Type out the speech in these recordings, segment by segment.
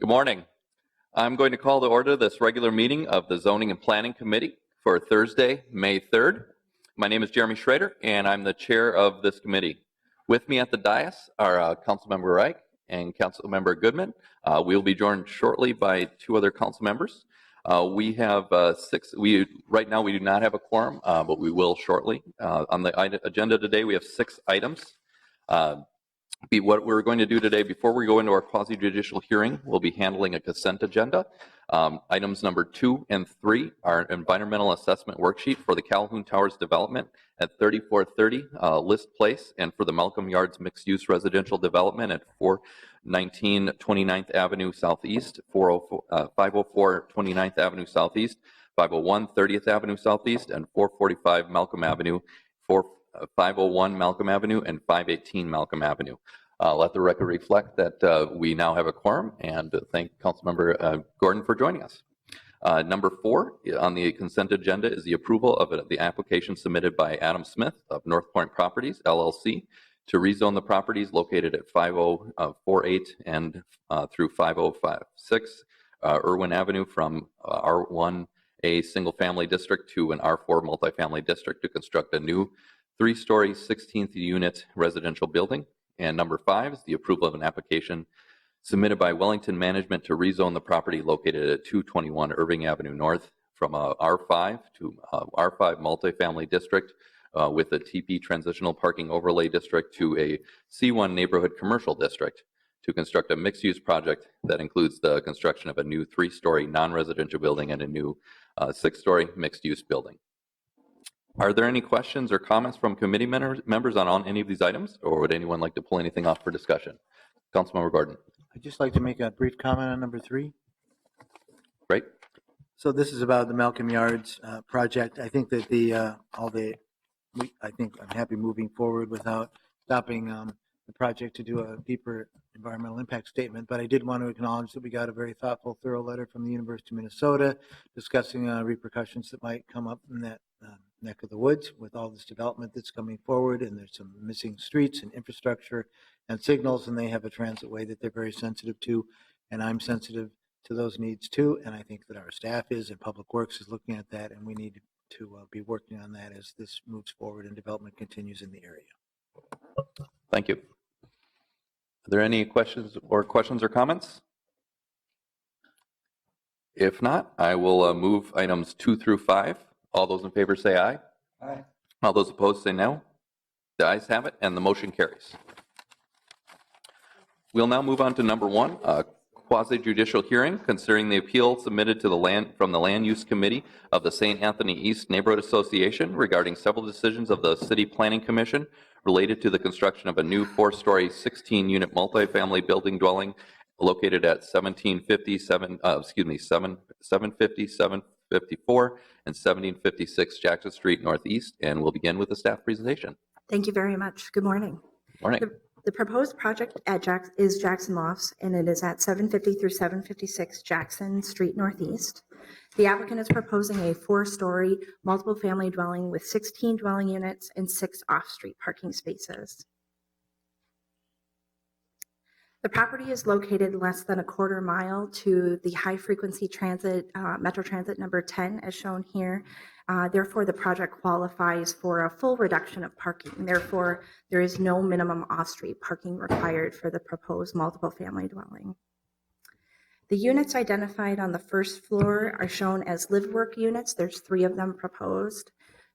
Good morning. I'm going to call to order this regular meeting of the Zoning and Planning Committee for Thursday, May 3rd. My name is Jeremy Schrader, and I'm the chair of this committee. With me at the dais are Councilmember Reich and Councilmember Goodman. We will be joined shortly by two other council members. We have right now we do not have a quorum, but we will shortly. On the agenda today, we have 6 items. What we're going to do today, before we go into our quasi-judicial hearing, we'll be handling a consent agenda. Items number 2 and 3 are an environmental assessment worksheet for the Calhoun Towers development at 3430 List Place, and for the Malcolm Yards mixed-use residential development at 419 29th Avenue Southeast, 504 29th Avenue Southeast, 501 30th Avenue Southeast, and 445 Malcolm Avenue, 501 Malcolm Avenue, and 518 Malcolm Avenue. Let the record reflect that we now have a quorum, and thank Councilmember Gordon for joining us. Number 4 on the consent agenda is the approval of the application submitted by Adam Smith of North Point Properties, LLC, to rezone the properties located at 5048 and through 5056 Irwin Avenue from R1A single-family district to an R4 multifamily district to construct a new 3-story 16th unit residential building. And number 5 is the approval of an application submitted by Wellington Management to rezone the property located at 221 Irving Avenue North from a R5 to R5 multifamily district with a TP transitional parking overlay district to a C1 neighborhood commercial district to construct a mixed-use project that includes the construction of a new 3-story non-residential building and a new 6-story mixed-use building. Are there any questions or comments from committee members on any of these items, or would anyone like to pull anything off for discussion? Councilmember Gordon. I'd just like to make a brief comment on number 3. Great. So this is about the Malcolm Yards project. I think that I think I'm happy moving forward without stopping the project to do a deeper environmental impact statement, but I did want to acknowledge that we got a very thoughtful, thorough letter from the University of Minnesota discussing repercussions that might come up in that neck of the woods with all this development that's coming forward, and there's some missing streets and infrastructure and signals, and they have a transit way that they're very sensitive to, and I'm sensitive to those needs too, and I think that our staff is, and Public Works is looking at that, and we need to be working on that as this moves forward and development continues in the area. Thank you. Are there any questions or comments? If not, I will move items 2 through 5. All those in favor say aye. Aye. All those opposed say no. The ayes have it, and the motion carries. We'll now move on to number 1, quasi-judicial hearing concerning the appeal submitted to from the Land Use Committee of the St. Anthony East Neighborhood Association regarding several decisions of the City Planning Commission related to the construction of a new 4-story 16-unit multifamily building dwelling located at 750, 754, and 1756 Jackson Street Northeast, and we'll begin with the staff presentation. Thank you very much. Good morning. Morning. The proposed project is Jackson Lofts, and it is at 750 through 756 Jackson Street Northeast. The applicant is proposing a 4-story multiple family dwelling with 16 dwelling units and 6 off-street parking spaces. The property is located less than a quarter mile to the high-frequency transit, Metro Transit number 10, as shown here. Therefore, the project qualifies for a full reduction of parking. Therefore, there is no minimum off-street parking required for the proposed multiple family dwelling. The units identified on the first floor are shown as live-work units. There's 3 of them proposed.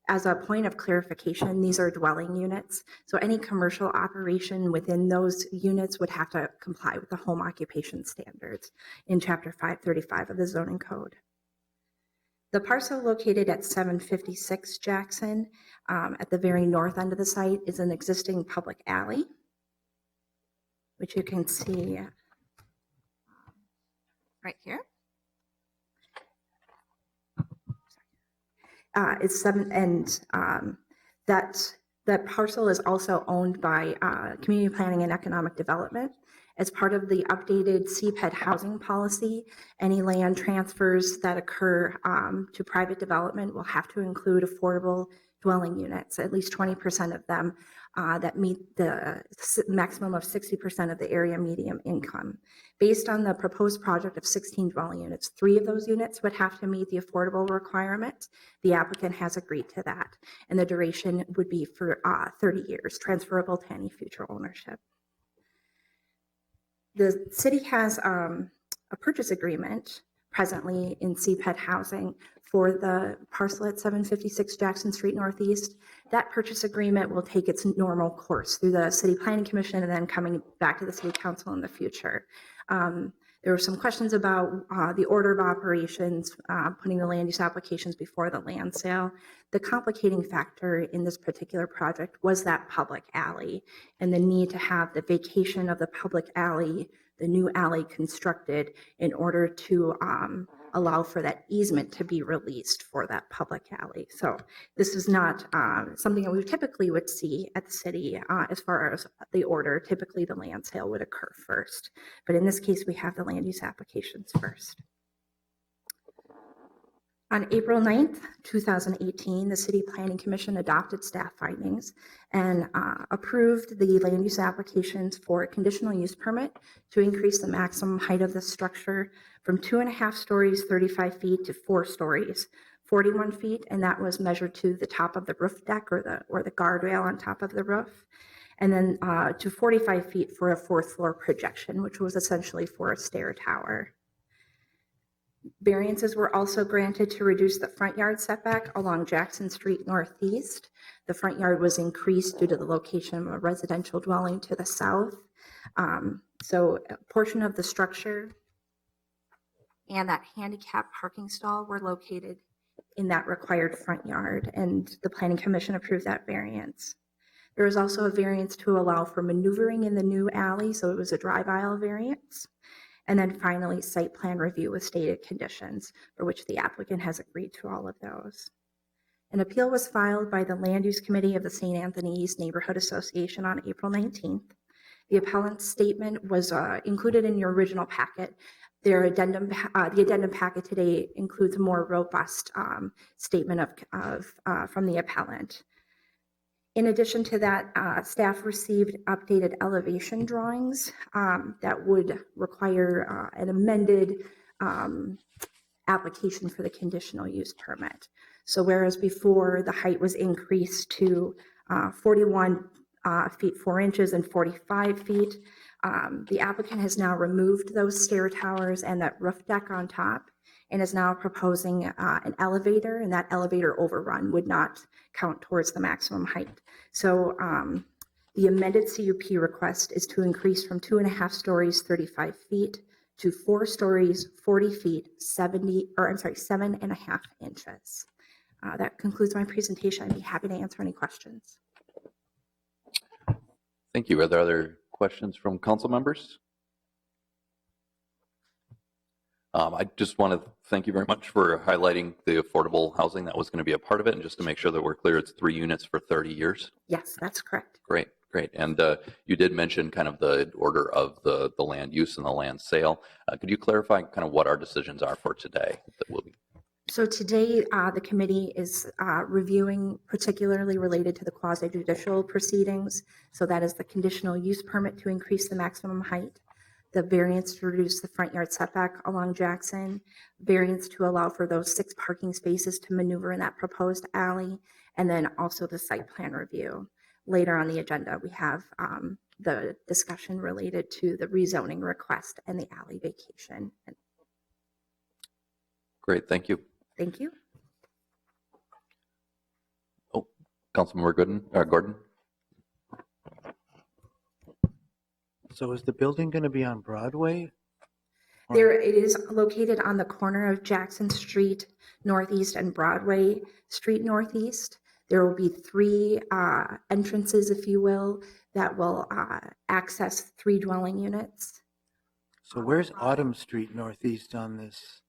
As a point of clarification, these are dwelling units, so any commercial operation within those units would have to comply with the home occupation standards in Chapter 535 of the Zoning Code. The parcel located at 756 Jackson, at the very north end of the site, is an existing public alley, which you can see right here. That parcel is also owned by Community Planning and Economic Development. As part of the updated CPED housing policy, any land transfers that occur to private development will have to include affordable dwelling units, at least 20% of them that meet the maximum of 60% of the area median income. Based on the proposed project of 16 dwelling units, 3 of those units would have to meet the affordable requirement. The applicant has agreed to that, and the duration would be for 30 years, transferable to any future ownership. The city has a purchase agreement presently in CPED housing for the parcel at 756 Jackson Street Northeast. That purchase agreement will take its normal course through the City Planning Commission and then coming back to the City Council in the future. There were some questions about the order of operations, putting the land use applications before the land sale. The complicating factor in this particular project was that public alley and the need to have the vacation of the public alley, the new alley constructed in order to allow for that easement to be released for that public alley. So this is not something that we typically would see at the city as far as the order. Typically the land sale would occur first, but in this case we have the land use applications first. On April 9th, 2018, the City Planning Commission adopted staff findings and approved the land use applications for a conditional use permit to increase the maximum height of the structure from 2.5 stories, 35 feet, to 4 stories, 41 feet, and that was measured to the top of the roof deck or the guardrail on top of the roof, and then to 45 feet for a 4th floor projection, which was essentially for a stair tower. Variances were also granted to reduce the front yard setback along Jackson Street Northeast. The front yard was increased due to the location of a residential dwelling to the south. So a portion of the structure and that handicap parking stall were located in that required front yard, and the Planning Commission approved that variance. There was also a variance to allow for maneuvering in the new alley, so it was a drive aisle variance. And then finally, site plan review with stated conditions, for which the applicant has agreed to all of those. An appeal was filed by the Land Use Committee of the St. Anthony East Neighborhood Association on April 19th. The appellant's statement was included in your original packet. Their addendum, the addendum packet today includes a more robust statement from the appellant. In addition to that, staff received updated elevation drawings that would require an amended application for the conditional use permit. So whereas before the height was increased to 41 feet 4 inches and 45 feet, the applicant has now removed those stair towers and that roof deck on top, and is now proposing an elevator, and that elevator overrun would not count towards the maximum height. So the amended CUP request is to increase from 2.5 stories, 35 feet, to 4 stories, 40 feet, 7.5 inches. That concludes my presentation. I'd be happy to answer any questions. Thank you. Are there other questions from council members? I just want to thank you very much for highlighting the affordable housing that was going to be a part of it. And just to make sure that we're clear, it's 3 units for 30 years. Yes, that's correct. Great, great. And you did mention kind of the order of the land use and the land sale. Could you clarify kind of what our decisions are for today that will be? So today, the committee is reviewing particularly related to the quasi-judicial proceedings. So that is the conditional use permit to increase the maximum height, the variance to reduce the front yard setback along Jackson, variance to allow for those 6 parking spaces to maneuver in that proposed alley, and then also the site plan review. Later on the agenda, we have the discussion related to the rezoning request and the alley vacation. Great, thank you. Thank you. Oh, Councilmember Gordon. So is the building going to be on Broadway? There, it is located on the corner of Jackson Street Northeast and Broadway Street Northeast. There will be 3 entrances, if you will, that will access 3 dwelling units. So where's Autumn Street Northeast on this?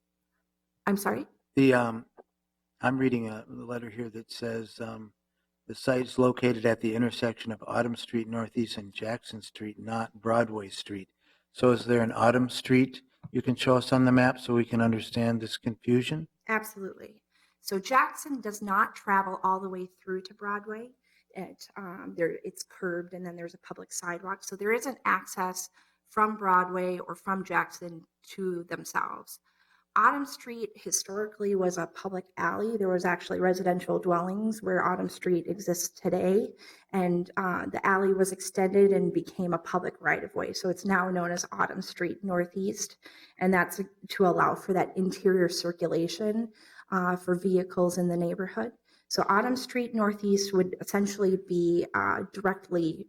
I'm sorry? I'm reading a letter here that says the site is located at the intersection of Autumn Street Northeast and Jackson Street, not Broadway Street. So is there an Autumn Street you can show us on the map so we can understand this confusion? Absolutely. So Jackson does not travel all the way through to Broadway. It's curbed, and then there's a public sidewalk. So there isn't access from Broadway or from Jackson to themselves. Autumn Street historically was a public alley. There was actually residential dwellings where Autumn Street exists today, and the alley was extended and became a public right-of-way. So it's now known as Autumn Street Northeast, and that's to allow for that interior circulation for vehicles in the neighborhood. So Autumn Street Northeast would essentially be directly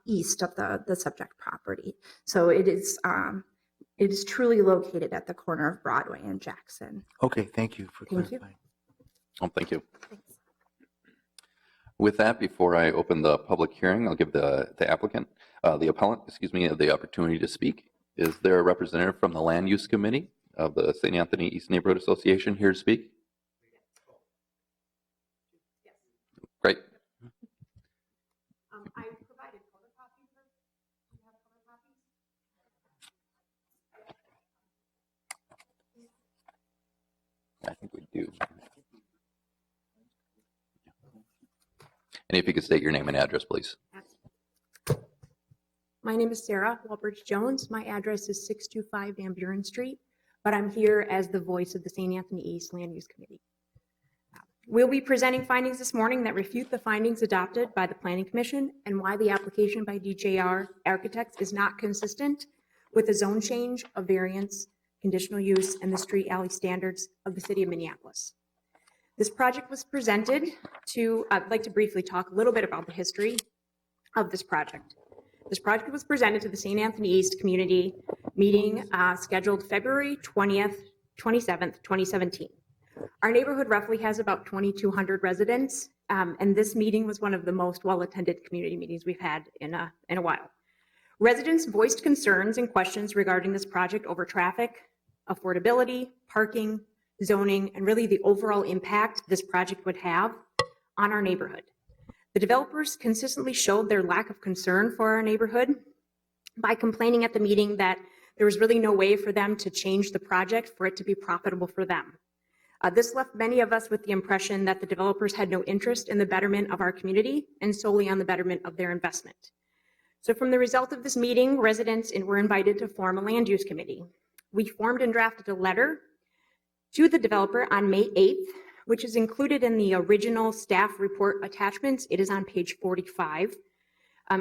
east of the subject property. So it is truly located at the corner of Broadway and Jackson. Okay, thank you for Thank you. clarifying. Oh, thank you. Thanks. With that, before I open the public hearing, I'll give the applicant, the appellant, excuse me, the opportunity to speak. Is there a representative from the Land Use Committee of the St. Anthony East Neighborhood Association here to speak? Great. I provided photocopies. Do you have photocopies? I think we do. And if you could state your name and address, please. My name is Sarah Walbridge Jones. My address is 625 Van Buren Street, but I'm here as the voice of the St. Anthony East Land Use Committee. We'll be presenting findings this morning that refute the findings adopted by the Planning Commission and why the application by DJR Architects is not consistent with the zone change of variance, conditional use, and the street alley standards of the city of Minneapolis. This project was presented to, I'd like to briefly talk a little bit about the history of this project. This project was presented to the St. Anthony East Community meeting scheduled February 27th, 2017. Our neighborhood roughly has about 2,200 residents, and this meeting was one of the most well-attended community meetings we've had in a while. Residents voiced concerns and questions regarding this project over traffic, affordability, parking, zoning, and really the overall impact this project would have on our neighborhood. The developers consistently showed their lack of concern for our neighborhood by complaining at the meeting that there was really no way for them to change the project for it to be profitable for them. This left many of us with the impression that the developers had no interest in the betterment of our community and solely on the betterment of their investment. So from the result of this meeting, residents were invited to form a land use committee. We formed and drafted a letter to the developer on May 8th, which is included in the original staff report attachments. It is on page 45.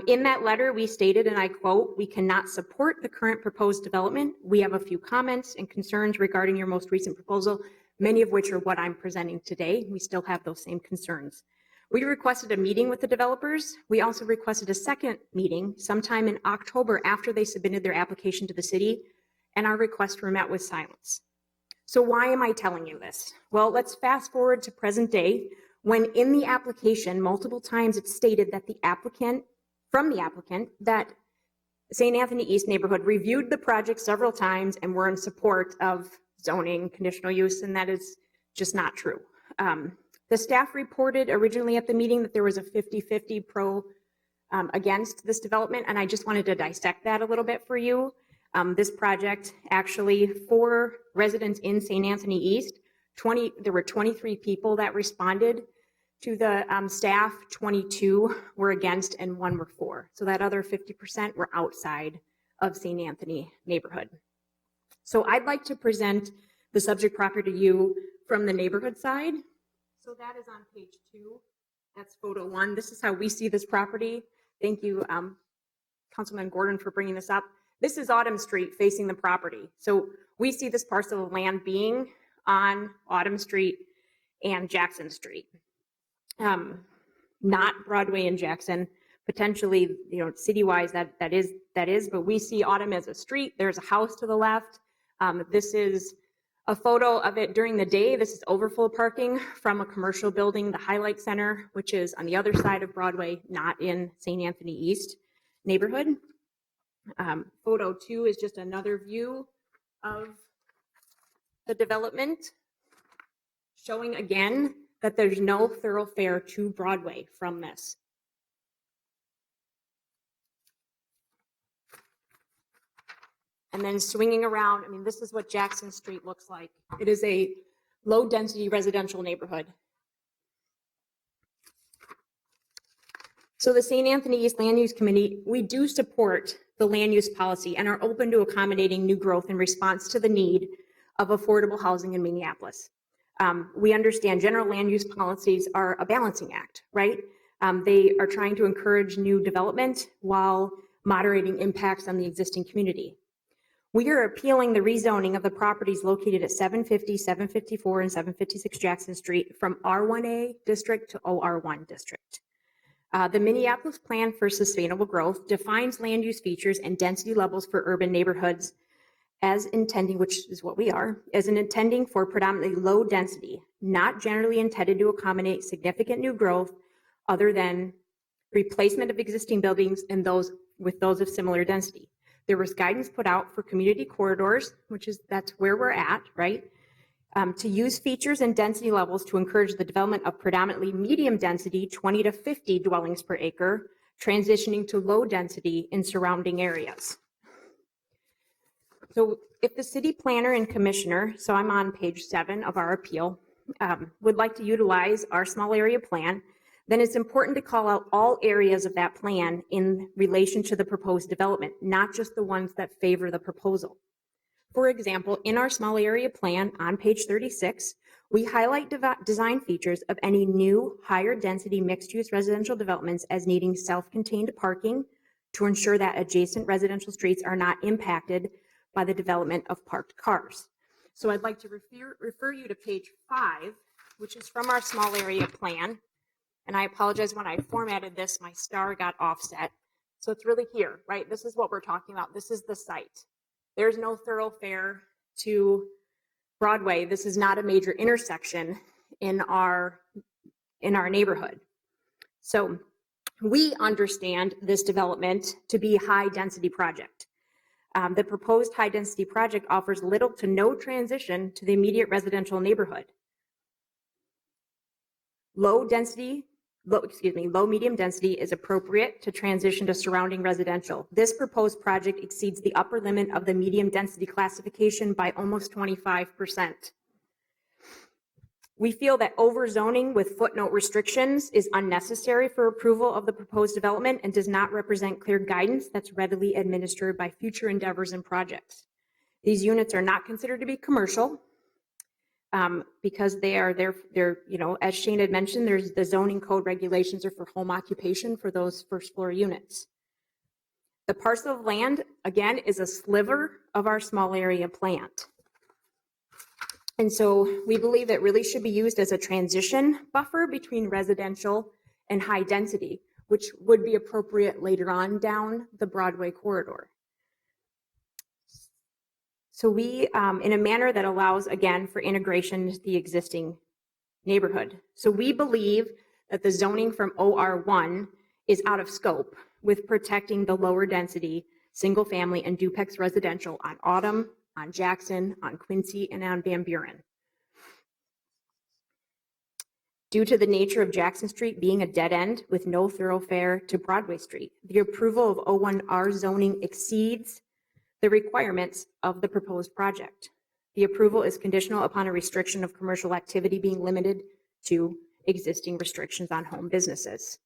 In that letter, we stated, and I quote, "We cannot support the current proposed development. We have a few comments and concerns regarding your most recent proposal, many of which are what I'm presenting today. We still have those same concerns." We requested a meeting with the developers. We also requested a second meeting sometime in October after they submitted their application to the city, and our requests were met with silence. So why am I telling you this? Well, let's fast forward to present day, when in the application, multiple times it's stated that the applicant, that St. Anthony East neighborhood reviewed the project several times and were in support of zoning, conditional use, and that is just not true. The staff reported originally at the meeting that there was a 50-50 pro against this development, and I just wanted to dissect that a little bit for you. This project, actually, for residents in St. Anthony East, there were 23 people that responded to the staff, 22 were against, and 1 were for. So that other 50% were outside of St. Anthony neighborhood. So I'd like to present the subject property to you from the neighborhood side. So that is on page 2. That's photo 1. This is how we see this property. Thank you, Councilman Gordon, for bringing this up. This is Autumn Street facing the property. So we see this parcel of land being on Autumn Street and Jackson Street. Not Broadway and Jackson, potentially, city-wise that is, but we see Autumn as a street. There's a house to the left. This is a photo of it during the day. This is overflow parking from a commercial building, the Highlight Center, which is on the other side of Broadway, not in St. Anthony East neighborhood. Photo 2 is just another view of the development, showing again that there's no thoroughfare to Broadway from this. And then swinging around, this is what Jackson Street looks like. It is a low-density residential neighborhood. So the St. Anthony East Land Use Committee, we do support the land use policy and are open to accommodating new growth in response to the need of affordable housing in Minneapolis. We understand general land use policies are a balancing act, right? They are trying to encourage new development while moderating impacts on the existing community. We are appealing the rezoning of the properties located at 750, 754, and 756 Jackson Street from R1A district to OR1 district. The Minneapolis Plan for Sustainable Growth defines land use features and density levels for urban neighborhoods as intending, which is what we are, as an intending for predominantly low density, not generally intended to accommodate significant new growth other than replacement of existing buildings and those of similar density. There was guidance put out for community corridors, that's where we're at, right? To use features and density levels to encourage the development of predominantly medium density, 20 to 50 dwellings per acre, transitioning to low density in surrounding areas. So if the city planner and commissioner, so I'm on page 7 of our appeal, would like to utilize our small area plan, then it's important to call out all areas of that plan in relation to the proposed development, not just the ones that favor the proposal. For example, in our small area plan on page 36, we highlight design features of any new higher density mixed use residential developments as needing self-contained parking to ensure that adjacent residential streets are not impacted by the development of parked cars. So I'd like to refer you to page 5, which is from our small area plan. And I apologize, when I formatted this, my star got offset. So it's really here, right? This is what we're talking about. This is the site. There's no thoroughfare to Broadway. This is not a major intersection in our neighborhood. So we understand this development to be a high density project. The proposed high density project offers little to no transition to the immediate residential neighborhood. Low medium density is appropriate to transition to surrounding residential. This proposed project exceeds the upper limit of the medium density classification by almost 25%. We feel that overzoning with footnote restrictions is unnecessary for approval of the proposed development and does not represent clear guidance that's readily administered by future endeavors and projects. These units are not considered to be commercial, because they're, as Shane had mentioned, there's the zoning code regulations are for home occupation for those first floor units. The parcel of land, again, is a sliver of our small area plant. And so we believe it really should be used as a transition buffer between residential and high density, which would be appropriate later on down the Broadway corridor. So we, in a manner that allows, again, for integration into the existing neighborhood. So we believe that the zoning from OR1 is out of scope with protecting the lower density, single family and duplex residential on Autumn, on Jackson, on Quincy, and on Van Buren. Due to the nature of Jackson Street being a dead end with no thoroughfare to Broadway Street, the approval of O1R zoning exceeds the requirements of the proposed project. The approval is conditional upon a restriction of commercial activity being limited to existing restrictions on home businesses.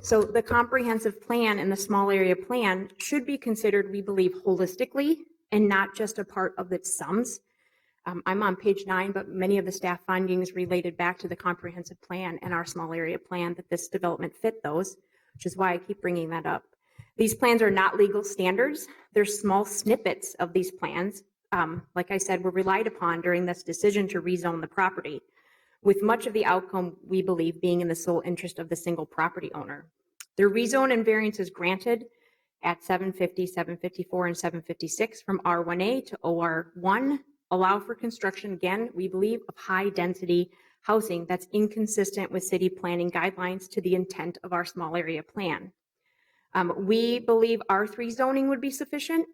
So the comprehensive plan and the small area plan should be considered, we believe, holistically and not just a part of its sums. I'm on page 9, but many of the staff findings related back to the comprehensive plan and our small area plan that this development fit those, which is why I keep bringing that up. These plans are not legal standards. They're small snippets of these plans. Like I said, were relied upon during this decision to rezone the property, with much of the outcome, we believe, being in the sole interest of the single property owner. The rezone and variances granted at 750, 754, and 756 from R1A to OR1 allow for construction, again, we believe, of high density housing that's inconsistent with city planning guidelines to the intent of our small area plan. We believe R3 zoning would be sufficient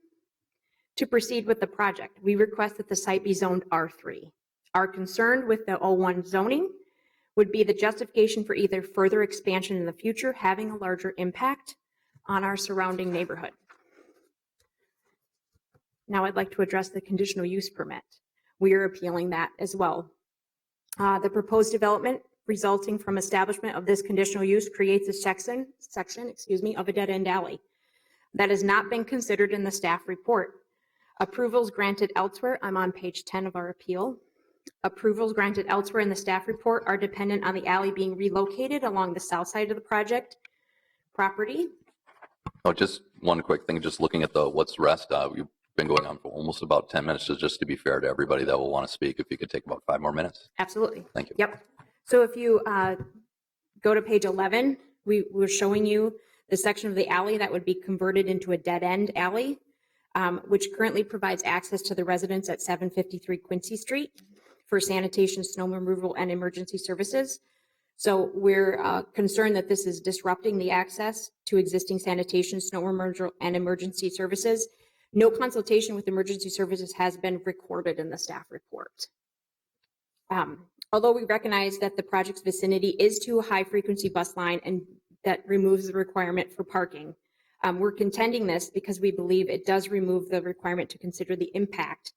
to proceed with the project. We request that the site be zoned R3. Our concern with the O1 zoning would be the justification for either further expansion in the future having a larger impact on our surrounding neighborhood. Now I'd like to address the conditional use permit. We are appealing that as well. The proposed development resulting from establishment of this conditional use creates a section of a dead-end alley that has not been considered in the staff report. Approvals granted elsewhere, I'm on page 10 of our appeal. Approvals granted elsewhere in the staff report are dependent on the alley being relocated along the south side of the project property. Oh, just one quick thing, just looking at the what's rest, we've been going on for almost about 10 minutes, so just to be fair to everybody that will want to speak, if you could take about 5 more minutes. Absolutely. Thank you. Yep. So if you go to page 11, we're showing you the section of the alley that would be converted into a dead-end alley, which currently provides access to the residents at 753 Quincy Street for sanitation, snow removal, and emergency services. So we're concerned that this is disrupting the access to existing sanitation, snow removal, and emergency services. No consultation with emergency services has been recorded in the staff report. Although we recognize that the project's vicinity is to a high-frequency bus line and that removes the requirement for parking, we're contending this because we believe it does remove the requirement to consider the impact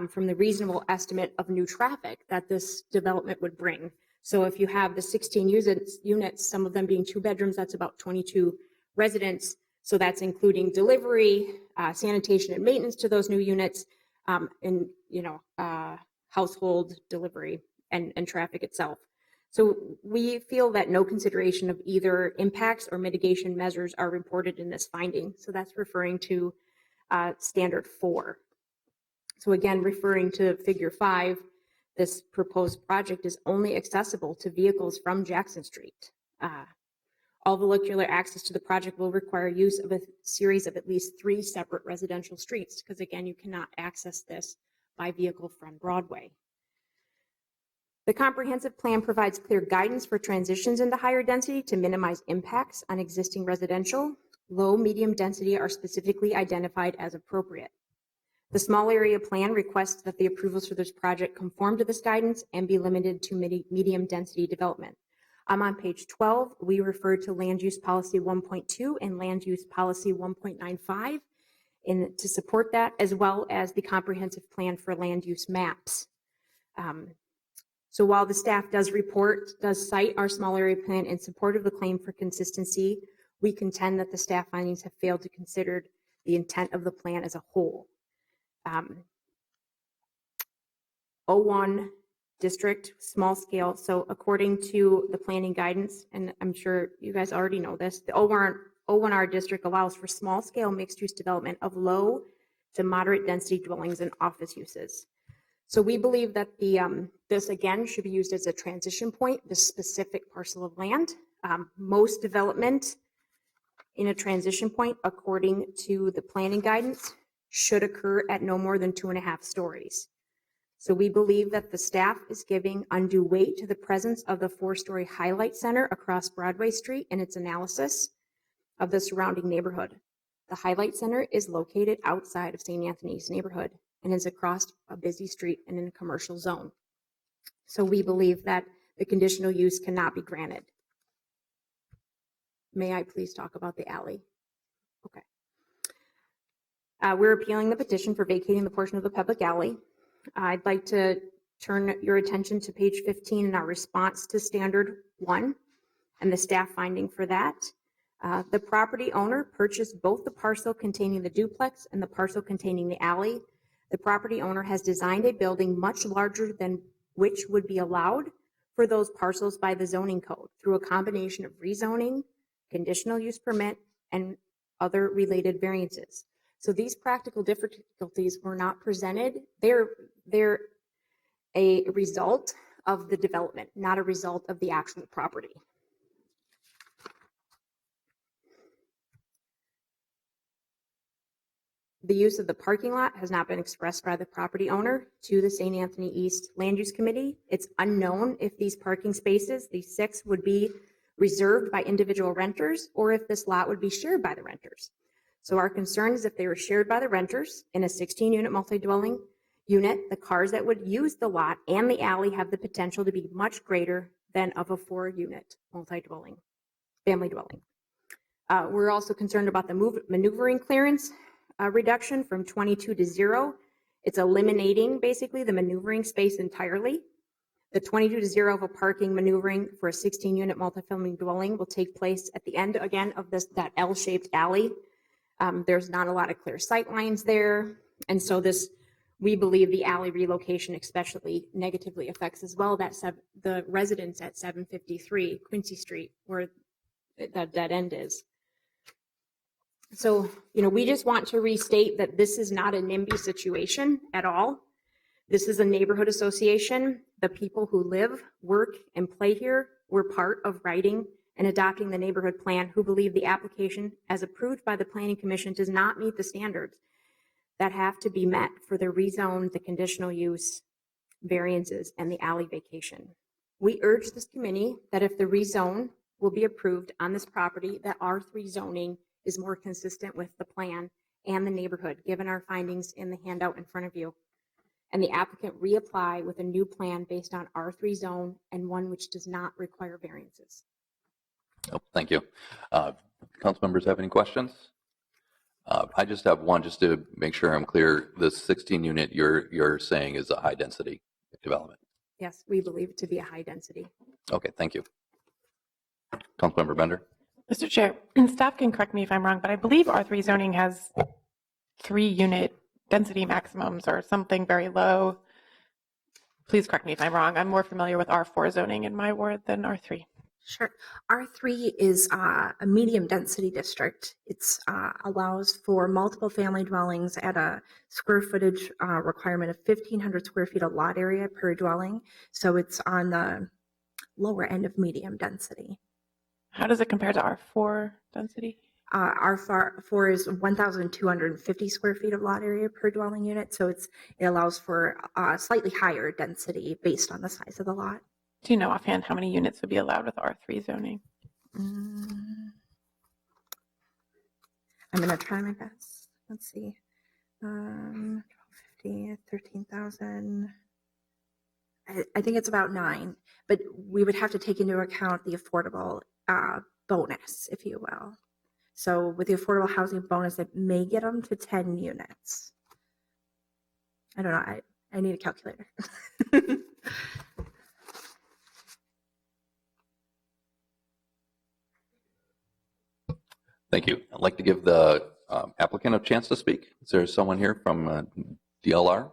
from the reasonable estimate of new traffic that this development would bring. So if you have the 16 units, some of them being 2 bedrooms, that's about 22 residents. So that's including delivery, sanitation and maintenance to those new units, and household delivery and traffic itself. So we feel that no consideration of either impacts or mitigation measures are reported in this finding. So that's referring to standard 4. So again, referring to figure 5, this proposed project is only accessible to vehicles from Jackson Street. All vehicular access to the project will require use of a series of at least 3 separate residential streets, because again, you cannot access this by vehicle from Broadway. The comprehensive plan provides clear guidance for transitions into higher density to minimize impacts on existing residential. Low, medium density are specifically identified as appropriate. The small area plan requests that the approvals for this project conform to this guidance and be limited to medium density development. I'm on page 12. We refer to Land Use Policy 1.2 and Land Use Policy 1.95 to support that, as well as the comprehensive plan for land use maps. So while the staff does cite our small area plan in support of the claim for consistency, we contend that the staff findings have failed to consider the intent of the plan as a whole. 01 district, small scale. So according to the planning guidance, and I'm sure you guys already know this, the 01R district allows for small scale mixed use development of low to moderate density dwellings and office uses. So we believe that this again should be used as a transition point, this specific parcel of land. Most development in a transition point, according to the planning guidance, should occur at no more than 2.5 stories. So we believe that the staff is giving undue weight to the presence of the 4-story highlight center across Broadway Street in its analysis of the surrounding neighborhood. The highlight center is located outside of St. Anthony's neighborhood and is across a busy street and in a commercial zone. So we believe that the conditional use cannot be granted. May I please talk about the alley? Okay. We're appealing the petition for vacating the portion of the public alley. I'd like to turn your attention to page 15 in our response to standard 1 and the staff finding for that. The property owner purchased both the parcel containing the duplex and the parcel containing the alley. The property owner has designed a building much larger than which would be allowed for those parcels by the zoning code through a combination of rezoning, conditional use permit, and other related variances. So these practical difficulties were not presented. They're a result of the development, not a result of the actual property. The use of the parking lot has not been expressed by the property owner to the St. Anthony East Land Use Committee. It's unknown if these parking spaces, these 6, would be reserved by individual renters or if this lot would be shared by the renters. So our concern is if they were shared by the renters in a 16-unit multi-dwelling unit, the cars that would use the lot and the alley have the potential to be much greater than of a 4-unit multi-dwelling, family dwelling. We're also concerned about the maneuvering clearance reduction from 22 to 0 It's eliminating basically the maneuvering space entirely. The 22 to 0 of a parking maneuvering for a 16-unit multifamily dwelling will take place at the end again of that L-shaped alley. There's not a lot of clear sight lines there. And so we believe the alley relocation especially negatively affects as well the residents at 753 Quincy Street, where that dead end is. So, we just want to restate that this is not a NIMBY situation at all. This is a neighborhood association. The people who live, work, and play here were part of writing and adopting the neighborhood plan, who believe the application as approved by the Planning Commission does not meet the standards that have to be met for the rezone, the conditional use variances, and the alley vacation. We urge this committee that if the rezone will be approved on this property, that R3 zoning is more consistent with the plan and the neighborhood, given our findings in the handout in front of you. And the applicant reapply with a new plan based on R3 zone and one which does not require variances. Oh, thank you. Council members have any questions? I just have one, just to make sure I'm clear. This 16 unit you're saying is a high density development. Yes, we believe it to be a high density. Okay, thank you. Councilmember Bender. Mr. Chair, staff can correct me if I'm wrong, but I believe R3 zoning has 3-unit density maximums or something very low. Please correct me if I'm wrong. I'm more familiar with R4 zoning in my ward than R3. Sure. R3 is a medium density district. It allows for multiple family dwellings at a square footage requirement of 1,500 square feet of lot area per dwelling. So it's on the lower end of medium density. How does it compare to R4 density? R4 is 1,250 square feet of lot area per dwelling unit. So it allows for slightly higher density based on the size of the lot. Do you know offhand how many units would be allowed with R3 zoning? I'm going to try my best. Let's see. 1250, 13,000. I think it's about 9, but we would have to take into account the affordable bonus, if you will. So with the affordable housing bonus, it may get them to 10 units. I don't know. I need a calculator. Thank you. I'd like to give the applicant a chance to speak. Is there someone here from DLR?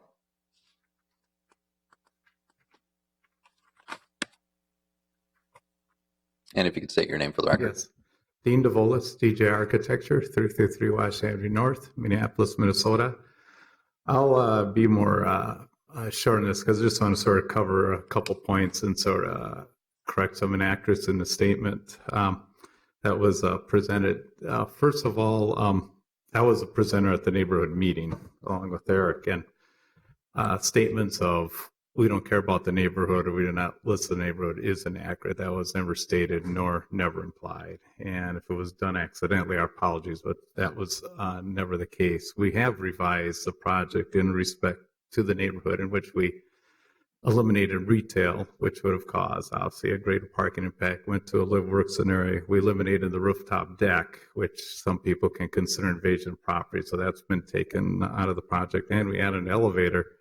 And if you could state your name for the record. Yes. Dean DeVolis, DJ Architecture, 333 Wash Avenue North, Minneapolis, Minnesota. I'll be more short on this because I just want to sort of cover a couple points and sort of correct some inaccuracies in the statement that was presented. First of all, I was a presenter at the neighborhood meeting along with Eric, and statements of we don't care about the neighborhood or we do not list the neighborhood is inaccurate. That was never stated nor never implied. And if it was done accidentally, our apologies, but that was never the case. We have revised the project in respect to the neighborhood in which we eliminated retail, which would have caused obviously a greater parking impact, went to a live-work scenario. We eliminated the rooftop deck, which some people can consider invasion of property. So that's been taken out of the project. And we added an elevator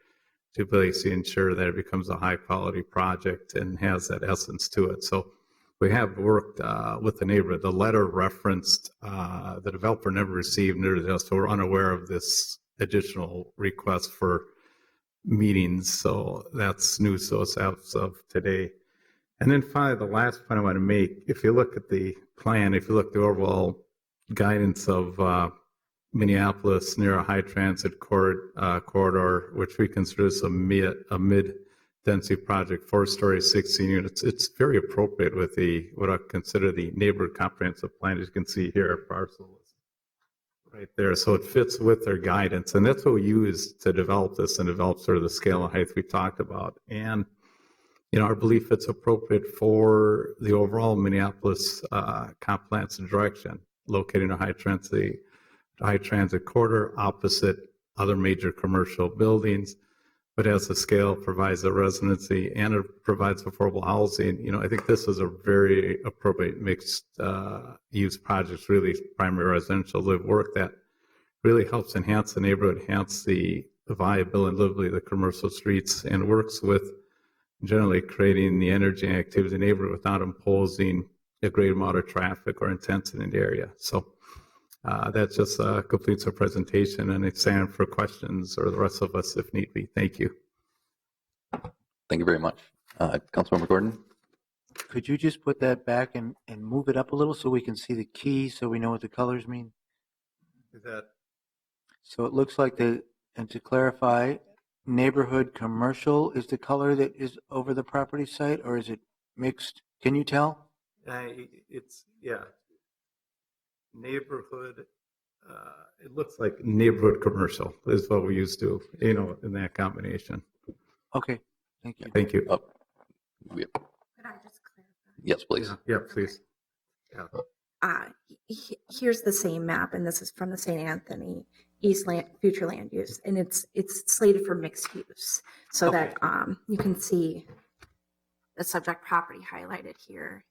to basically ensure that it becomes a high-quality project and has that essence to it. So we have worked with the neighborhood. The letter referenced the developer never received, neither did us, so we're unaware of this additional request for meetings. So that's news to us as of today. And then finally, the last point I want to make, if you look at the plan, if you look at the overall guidance of Minneapolis near a high transit corridor, which we consider as a mid-density project, 4-story, 16 units. It's very appropriate with what I consider the neighborhood comprehensive plan. As you can see here, parcel is right there. So it fits with their guidance. And that's what we use to develop this and develop sort of the scale and height we talked about. And, our belief it's appropriate for the overall Minneapolis comprehensive direction, located in a high transit corridor opposite other major commercial buildings, but as the scale provides a residency and it provides affordable housing. I think this is a very appropriate mixed use project, really primary residential live work that really helps enhance the neighborhood, enhance the the viability and livability of the commercial streets and works with generally creating the energy and activity in the neighborhood without imposing a great amount of traffic or intensity in the area. So that just completes our presentation, and I stand for questions or the rest of us if need be. Thank you. Thank you very much. Councilmember Gordon? Could you just put that back and move it up a little so we can see the key, so we know what the colors mean? Is that So it looks like and to clarify, neighborhood commercial is the color that is over the property site, or is it mixed? Can you tell? it's, yeah, neighborhood, it looks like neighborhood commercial is what we used to, in that combination. Okay, thank you. Thank you. Oh, Could I just clarify? yes, please. Yeah, please. Here's the same map, and this is from the St. Anthony East future land use, and it's slated for mixed use, so Okay. that you can see the subject property highlighted here,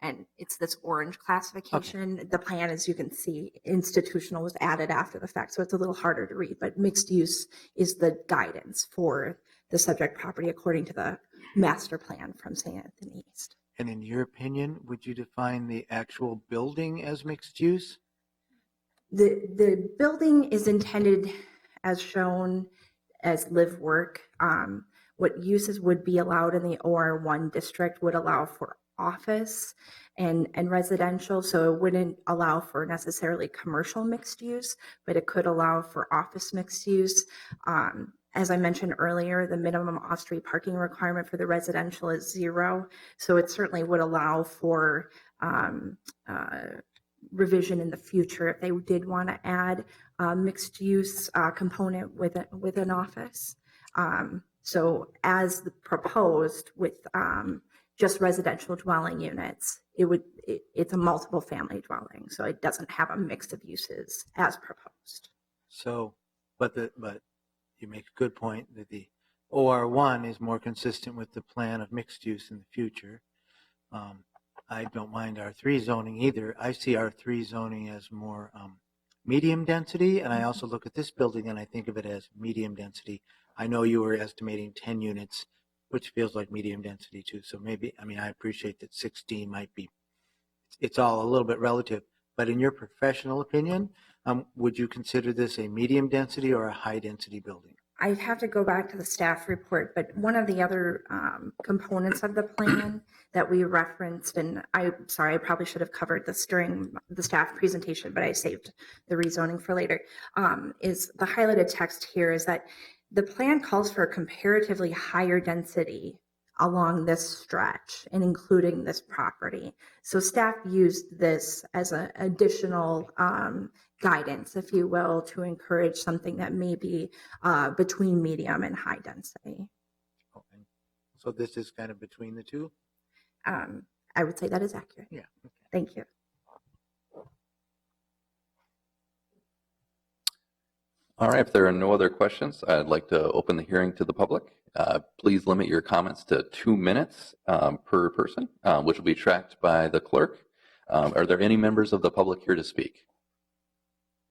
and it's this orange classification. The plan, as you can see, institutional was added after the fact, so it's a little harder to read, but mixed use is the guidance for the subject property according to the master plan from St. Anthony East. And in your opinion, would you define the actual building as mixed use? The building is intended as shown as live work. What uses would be allowed in the OR1 district would allow for office and residential, so it wouldn't allow for necessarily commercial mixed use, but it could allow for office mixed use. As I mentioned earlier, the minimum off-street parking requirement for the residential is 0, so it certainly would allow for revision in the future if they did want to add a mixed use component with an office. So as proposed with just residential dwelling units, it's a multiple family dwelling, so it doesn't have a mix of uses as proposed. So, but you make a good point that the OR1 is more consistent with the plan of mixed use in the future. I don't mind R3 zoning either. I see R3 zoning as more medium density, and I also look at this building and I think of it as medium density. I know you were estimating 10 units, which feels like medium density too. So maybe, I appreciate that 16 might be, it's all a little bit relative, but in your professional opinion, would you consider this a medium density or a high density building? I'd have to go back to the staff report, but one of the other components of the plan that we referenced, and I'm sorry, I probably should have covered this during the staff presentation, but I saved the rezoning for later, is the highlighted text here is that the plan calls for a comparatively higher density along this stretch and including this property. So staff used this as an additional guidance, if you will, to encourage something that may be between medium and high density. Okay. So this is kind of between the two? I would say that is accurate. Yeah. Okay. Thank you. All right, if there are no other questions, I'd like to open the hearing to the public. Please limit your comments to 2 minutes per person, which will be tracked by the clerk. Are there any members of the public here to speak?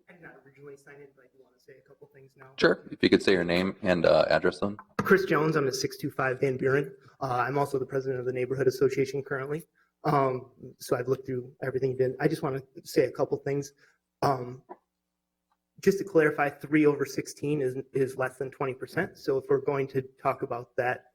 I did not originally sign in, but I do want to say a couple things now. Sure, if you could say your name and address them. Chris Jones, I'm at 625 Van Buren. I'm also the president of the neighborhood association currently. So I've looked through everything you did. I just want to say a couple things. Just to clarify, 3/16 is less than 20%. So if we're going to talk about that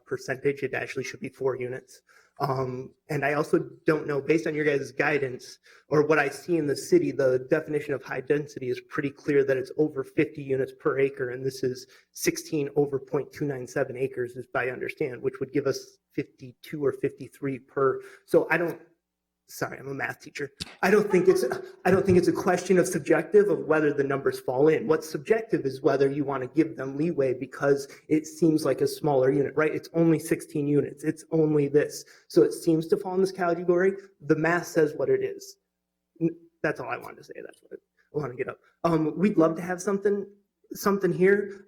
percentage, it actually should be 4 units. And I also don't know, based on your guys' guidance or what I see in the city, the definition of high density is pretty clear that it's over 50 units per acre. And this is 16 over 0.297 acres, as I understand, which would give us 52 or 53 per. So sorry, I'm a math teacher. I don't think it's a question of subjective of whether the numbers fall in. What's subjective is whether you want to give them leeway because it seems like a smaller unit, right? It's only 16 units. It's only this. So it seems to fall in this category. The math says what it is. That's all I wanted to say. That's what I want to get up. We'd love to have something here.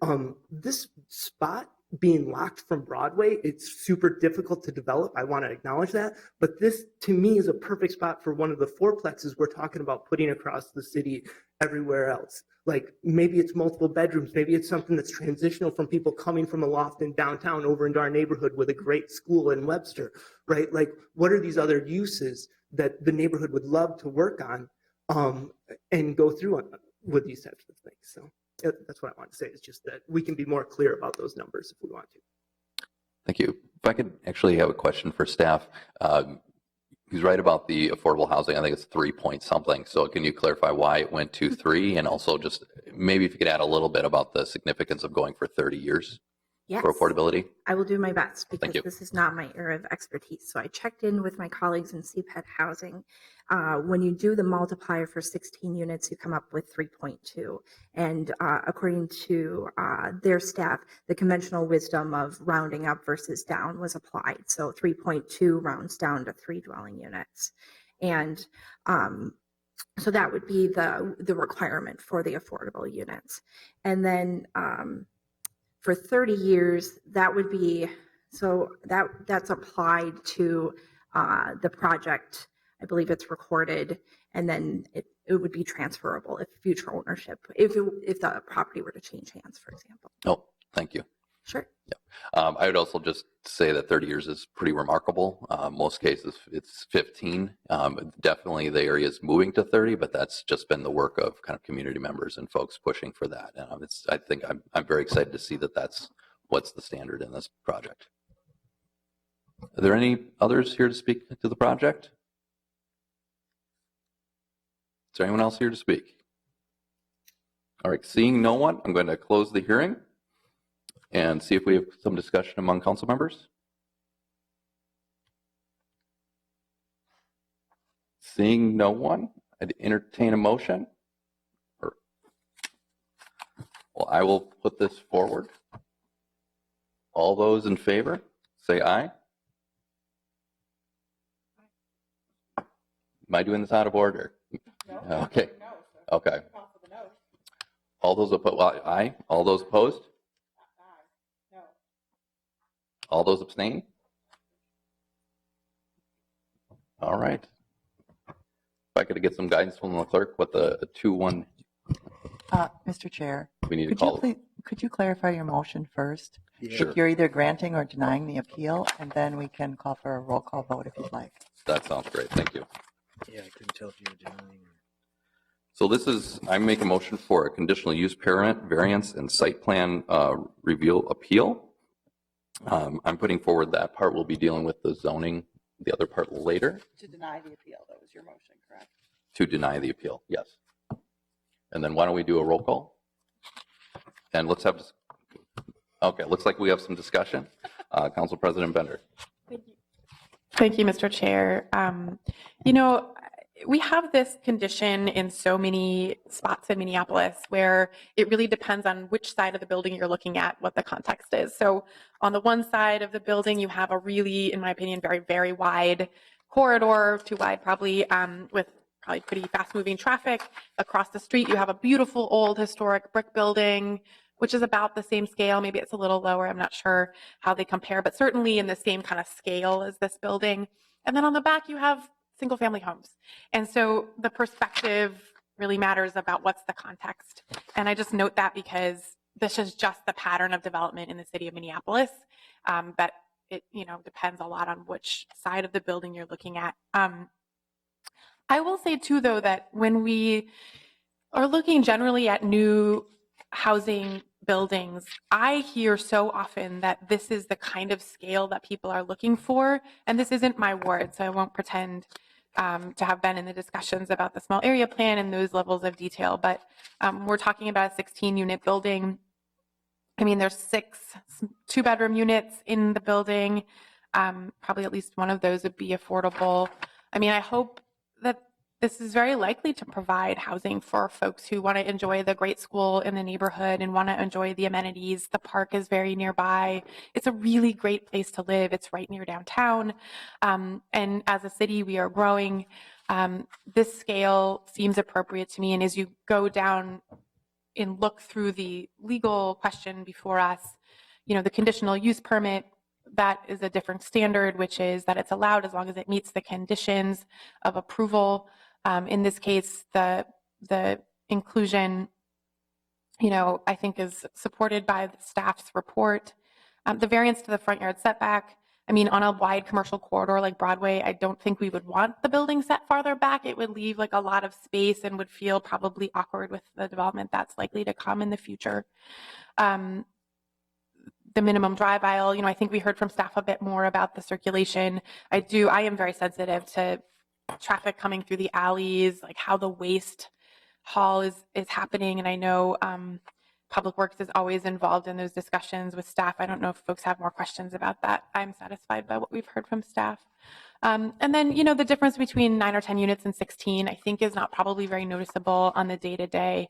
This spot being locked from Broadway, it's super difficult to develop. I want to acknowledge that. But this, to me, is a perfect spot for one of the fourplexes we're talking about putting across the city everywhere else. Like maybe it's multiple bedrooms. Maybe it's something that's transitional from people coming from a loft in downtown over into our neighborhood with a great school in Webster, right? Like what are these other uses that the neighborhood would love to work on and go through on, with these types of things? So that's what I want to say, is just that we can be more clear about those numbers if we want to. Thank you. If I could actually have a question for staff. He's right about the affordable housing. I think it's 3 point something. So can you clarify why it went to 3? And also just maybe if you could add a little bit about the significance of going for 30 years Yes. for affordability? I will do my best Thank because you. this is not my area of expertise. So I checked in with my colleagues in CPED housing. When you do the multiplier for 16 units, you come up with 3.2. And according to their staff, the conventional wisdom of rounding up versus down was applied. So 3.2 rounds down to 3 dwelling units. And so that would be the requirement for the affordable units. And then for 30 years, that would be, so that's applied to the project. I believe it's recorded, and then it would be transferable if future ownership, if the property were to change hands, for example. Oh, thank you. Sure. I would also just say that 30 years is pretty remarkable. Most cases, it's 15. Definitely the area is moving to 30, but that's just been the work of kind of community members and folks pushing for that. I think I'm very excited to see that that's what's the standard in this project. Are there any others here to speak to the project? Is there anyone else here to speak? All right, seeing no one, I'm going to close the hearing and see if we have some discussion among council members. Seeing no one, I'd entertain a motion. Well, I will put this forward. All those in favor, say aye. Am I doing this out of order? No. Okay. Okay. All those opposed, well, aye. All those opposed? All those abstain? All right. If I could get some guidance from the clerk, what the 2-1. Mr. Chair, We need to call. could you clarify your motion first? Sure. You're either granting or denying the appeal, and then we can call for a roll call vote if you'd like. That sounds great. Thank you. Yeah, I couldn't tell if you were denying or. So this is, I make a motion for a conditional use parent variance and site plan review appeal. I'm putting forward that part. We'll be dealing with the zoning, the other part later. To deny the appeal, that was your motion, correct? To deny the appeal, yes. And then why don't we do a roll call? And let's have, okay, looks like we have some discussion. Council President Bender. Thank you, Mr. Chair. You know, we have this condition in so many spots in Minneapolis where it really depends on which side of the building you're looking at, what the context is. So on the one side of the building, you have a really, in my opinion, very, very wide corridor, too wide probably, with probably pretty fast moving traffic. Across the street, you have a beautiful old historic brick building, which is about the same scale. Maybe it's a little lower. I'm not sure how they compare, but certainly in the same kind of scale as this building. And then on the back, you have single family homes. And so the perspective really matters about what's the context. And I just note that because this is just the pattern of development in the city of Minneapolis, but it, you know, depends a lot on which side of the building you're looking at. I will say too, though, that when we are looking generally at new housing buildings, I hear so often that this is the kind of scale that people are looking for. And this isn't my word, so I won't pretend to have been in the discussions about the small area plan and those levels of detail. But we're talking about a 16-unit building. I mean, there's 6 two-bedroom units in the building. Probably at least one of those would be affordable. I mean, I hope that this is very likely to provide housing for folks who want to enjoy the great school in the neighborhood and want to enjoy the amenities. The park is very nearby. It's a really great place to live. It's right near downtown. And as a city, we are growing. This scale seems appropriate to me. And as you go down and look through the legal question before us, the conditional use permit, that is a different standard, which is that it's allowed as long as it meets the conditions of approval. In this case, the inclusion, I think is supported by the staff's report. The variance to the front yard setback, on a wide commercial corridor like Broadway, I don't think we would want the building set farther back. It would leave like a lot of space and would feel probably awkward with the development that's likely to come in the future. The minimum drive aisle, I think we heard from staff a bit more about the circulation. I am very sensitive to traffic coming through the alleys, like how the waste haul is happening. And I know Public Works is always involved in those discussions with staff. I don't know if folks have more questions about that. I'm satisfied by what we've heard from staff. And then, the difference between 9 or 10 units and 16, I think is not probably very noticeable on the day-to-day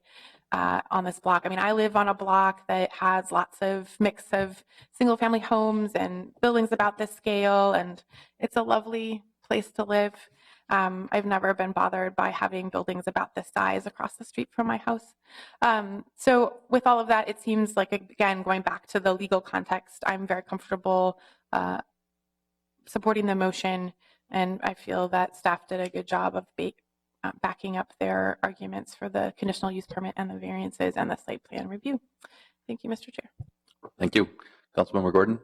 on this block. I live on a block that has lots of mix of single-family homes and buildings about this scale, and it's a lovely place to live. I've never been bothered by having buildings about this size across the street from my house. So with all of that, it seems like, again, going back to the legal context, I'm very comfortable supporting the motion, and I feel that staff did a good job of backing up their arguments for the conditional use permit and the variances and the site plan review. Thank you, Mr. Chair. Thank you. Councilmember Gordon?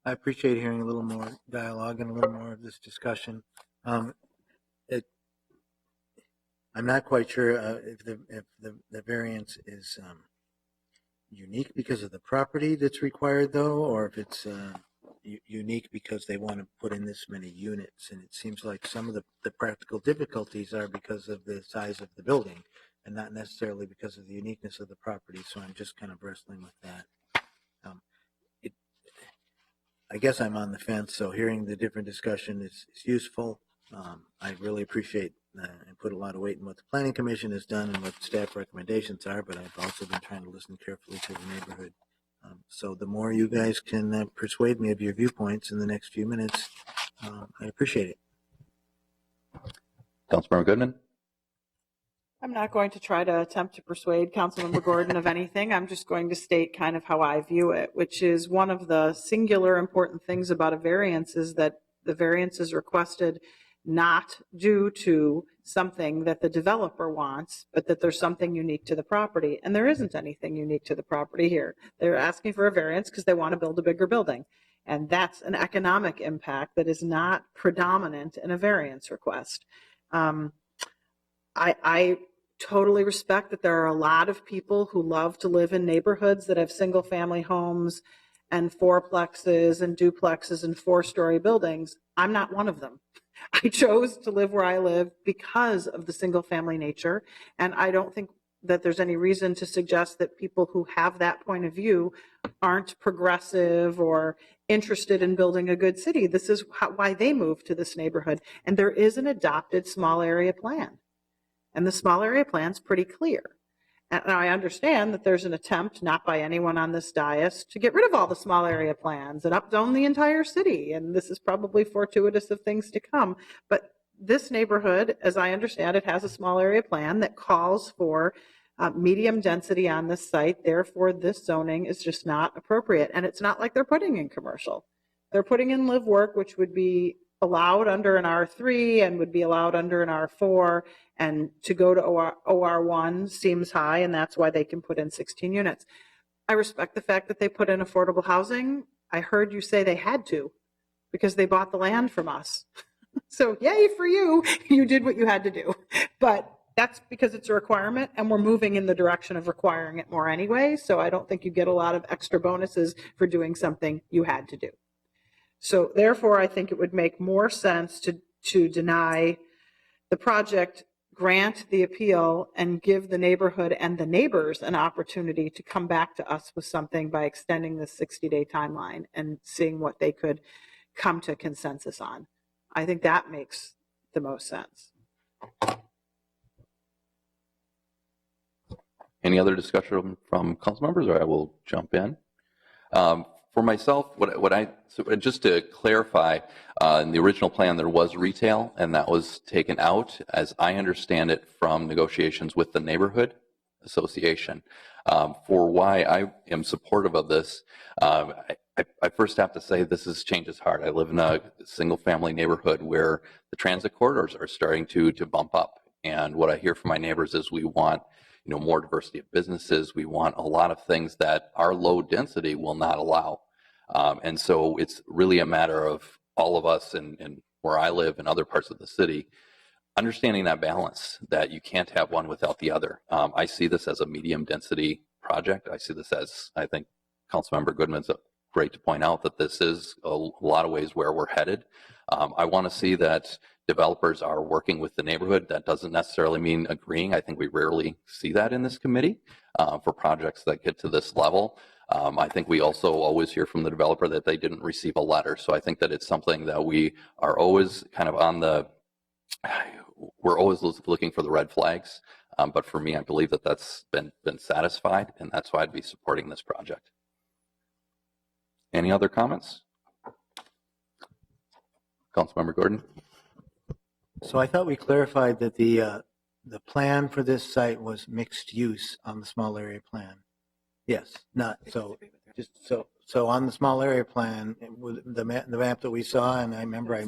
I appreciate hearing a little more dialogue and a little more of this discussion. I'm not quite sure if the variance is unique because of the property that's required, though, or if it's unique because they want to put in this many units. And it seems like some of the practical difficulties are because of the size of the building and not necessarily because of the uniqueness of the property. So I'm just kind of wrestling with that. I guess I'm on the fence, so hearing the different discussion is useful. I really appreciate and put a lot of weight in what the Planning Commission has done and what staff recommendations are, but I've also been trying to listen carefully to the neighborhood. So the more you guys can persuade me of your viewpoints in the next few minutes, I appreciate it. Councilmember Goodman? I'm not going to try to attempt to persuade Councilmember Gordon of anything. I'm just going to state kind of how I view it, which is one of the singular important things about a variance is that the variance is requested not due to something that the developer wants, but that there's something unique to the property. And there isn't anything unique to the property here. They're asking for a variance because they want to build a bigger building. And that's an economic impact that is not predominant in a variance request. I totally respect that there are a lot of people who love to live in neighborhoods that have single family homes and fourplexes and duplexes and 4-story buildings. I'm not one of them. I chose to live where I live because of the single family nature. And I don't think that there's any reason to suggest that people who have that point of view aren't progressive or interested in building a good city. This is why they moved to this neighborhood. And there is an adopted small area plan. And the small area plan is pretty clear. And I understand that there's an attempt, not by anyone on this dais, to get rid of all the small area plans and upzone the entire city. And this is probably fortuitous of things to come. But this neighborhood, as I understand it, has a small area plan that calls for medium density on this site. Therefore, this zoning is just not appropriate. And it's not like they're putting in commercial. They're putting in live work, which would be allowed under an R3 and would be allowed under an R4, and to go to OR1 seems high, and that's why they can put in 16 units. I respect the fact that they put in affordable housing. I heard you say they had to because they bought the land from us. So yay for you, you did what you had to do. But that's because it's a requirement, and we're moving in the direction of requiring it more anyway, so I don't think you get a lot of extra bonuses for doing something you had to do. So therefore, I think it would make more sense to deny the project, grant the appeal, and give the neighborhood and the neighbors an opportunity to come back to us with something by extending the 60-day timeline and seeing what they could come to consensus on. I think that makes the most sense. Any other discussion from council members, or I will jump in? For myself, so just to clarify, in the original plan there was retail, and that was taken out, as I understand it, from negotiations with the neighborhood. Association. For why I am supportive of this, I first have to say this change is hard. I live in a single-family neighborhood where the transit corridors are starting to bump up. And what I hear from my neighbors is we want more diversity of businesses. We want a lot of things that our low density will not allow. And so it's really a matter of all of us and where I live and other parts of the city, understanding that balance, that you can't have one without the other. I see this as a medium density project. I see this as, I think Councilmember Goodman's great to point out that this is a lot of ways where we're headed. I want to see that developers are working with the neighborhood. That doesn't necessarily mean agreeing. I think we rarely see that in this committee for projects that get to this level. I think we also always hear from the developer that they didn't receive a letter. So I think that it's something that we are always kind of we're always looking for the red flags. But for me, I believe that that's been satisfied, and that's why I'd be supporting this project. Any other comments? Councilmember Gordon? So I thought we clarified that the plan for this site was mixed use on the small area plan. Yes, not so. Just so on the small area plan, with the map that we saw, and I remember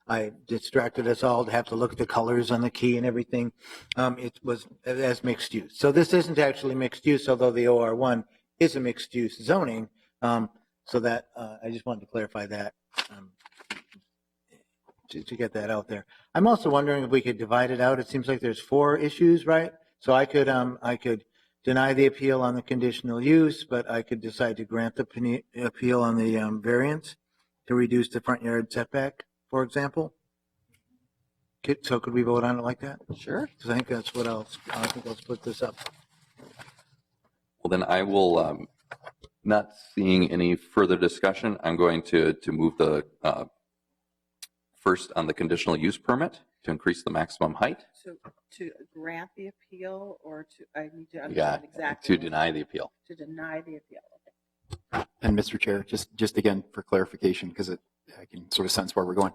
I distracted us all to have to look at the colors on the key and everything. It was as mixed use. So this isn't actually mixed use, although the OR1 is a mixed use zoning. So that I just wanted to clarify that. To get that out there. I'm also wondering if we could divide it out. It seems like there's 4 issues, right? So I could deny the appeal on the conditional use, but I could decide to grant the appeal on the variance to reduce the front yard setback, for example. So could we vote on it like that? Sure. Because I think that's what I think I'll split this up. Well, then I will, not seeing any further discussion, I'm going to move the first on the conditional use permit to increase the maximum height. So to grant the appeal or I need to Yeah, understand exactly. to deny the appeal. To deny the appeal. Okay. And Mr. Chair, just again for clarification, because I can sort of sense where we're going.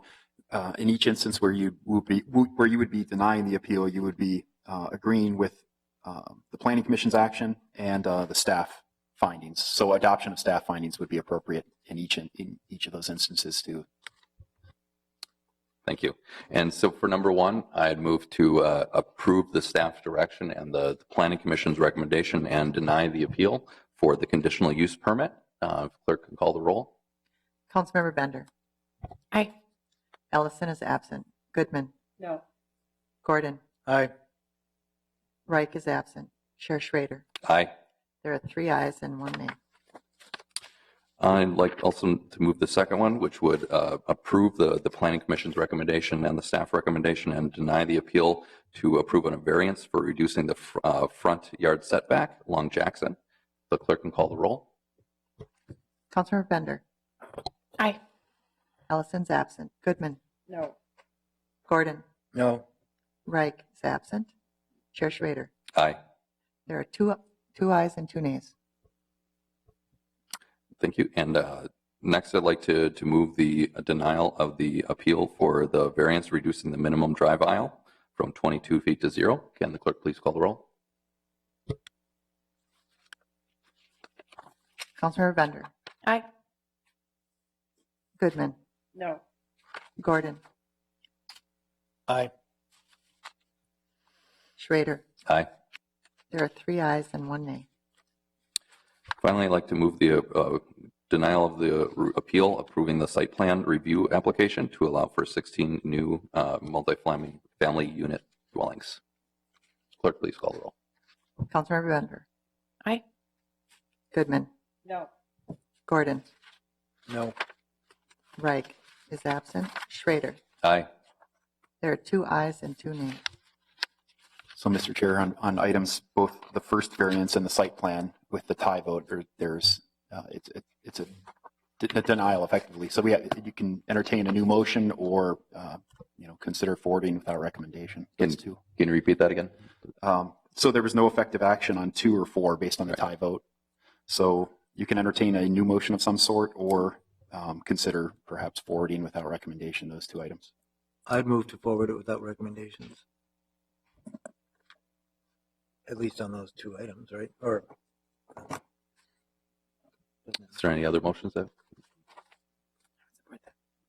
In each instance where you would be denying the appeal, you would be agreeing with the Planning Commission's action and the staff findings. So adoption of staff findings would be appropriate in each of those instances too. Thank you. And so for number 1, I'd move to approve the staff direction and the Planning Commission's recommendation and deny the appeal for the conditional use permit. If clerk can call the roll. Councilmember Bender. Aye. Ellison is absent. Goodman. No. Gordon. Aye. Reich is absent. Chair Schrader. Aye. There are 3 ayes and 1 nay. I'd like also to move the second one, which would approve the Planning Commission's recommendation and the staff recommendation and deny the appeal to approve a variance for reducing the front yard setback along Jackson. The clerk can call the roll. Councilmember Bender. Aye. Ellison's absent. Goodman. No. Gordon. No. Reich is absent. Chair Schrader. Aye. There are two ayes and 2 nays. Thank you. And next, I'd like to move the denial of the appeal for the variance reducing the minimum drive aisle from 22 feet to 0. Can the clerk please call the roll? Councilmember Bender. Aye. Goodman. No. Gordon. Aye. Schrader. Aye. There are 3 ayes and 1 nay. Finally, I'd like to move the denial of the appeal approving the site plan review application to allow for 16 new multi-family unit dwellings. Clerk, please call the roll. Councilmember Bender. Aye. Goodman. No. Gordon. No. Reich is absent. Schrader. Aye. There are 2 ayes and 2 nays. So, Mr. Chair, on items, both the first variance and the site plan with the tie vote, there's it's a denial effectively. So you can entertain a new motion or consider forwarding without recommendation. Can you repeat that again? So there was no effective action on 2 or 4 based on the tie vote. So you can entertain a new motion of some sort or consider perhaps forwarding without recommendation those 2 items. I'd move to forward it without recommendations. at least on those two items, right? Or Is there any other motions?